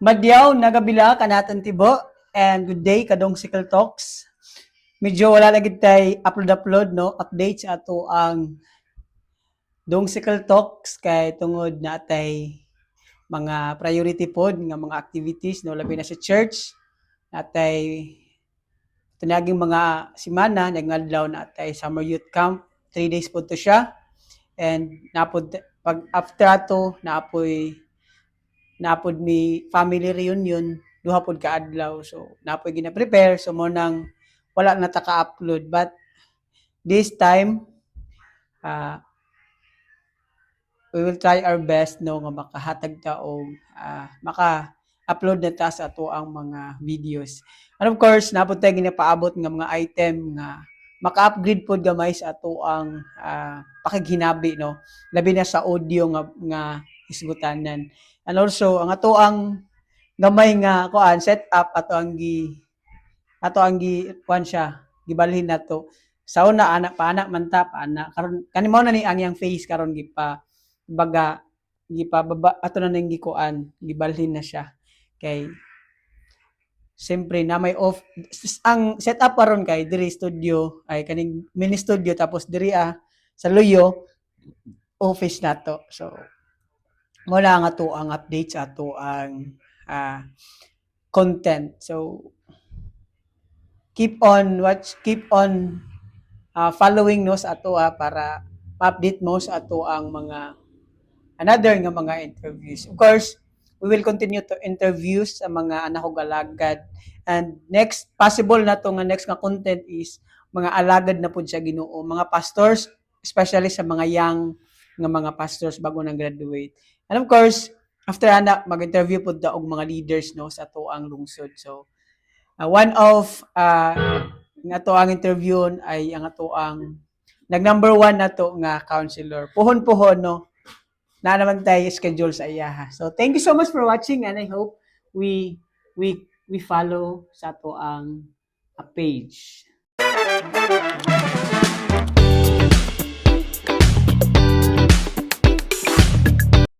Madyaw nagabila kanatan tibo and good day kadong Sickle Talks. Medyo wala lagi tay upload no updates ato ang dong Sickle Talks kay tungod na tay mga priority pod nga mga activities no labi na sa church natay tunaging mga simana nagngadlaw na tay summer youth camp 3 days pod to siya and napod pag after ato napod ni family reunion duha pod ka adlaw so napoy gina-prepare so mo nang wala na ta ka-upload but this time uh, we will try our best no nga makahatag ta og maka-upload na ta sa ato ang mga videos. And of course napod tay ginapaabot nga mga item nga maka-upgrade pod gamay sa ato ang pakighinabi no labi na sa audio nga isgutanan. And also ang ato ang gamay nga kuan setup ato ang gi kuan siya gibalhin nato sa una anak pa anak man ta pa anak karon kanimo na ni ang yang face karon baga gipababa ato na ning gikuan gibalhin na siya kay siyempre na may off ang setup karon kay diri studio ay kaning mini studio tapos diri sa Luyo office nato so mo na nga to ang update sa ato ang content so keep on following no sa ato para ma-update mo sa ato ang mga another nga mga interviews. Of course, we will continue to interviews sa mga anak ko galagad. And next, possible na to nga next nga content is mga alagad na po siya Ginoo, mga pastors, especially sa mga young nga mga pastors bago nang graduate. And of course, after anak, mag-interview po og mga leaders no sa to ang lungsod. So, one of nga to ang interview ay ang ato ang nag-number 1 na to nga counselor. Puhon-puhon no na naman tayo schedule sa iya. So thank you so much for watching and I hope we follow sa to ang page.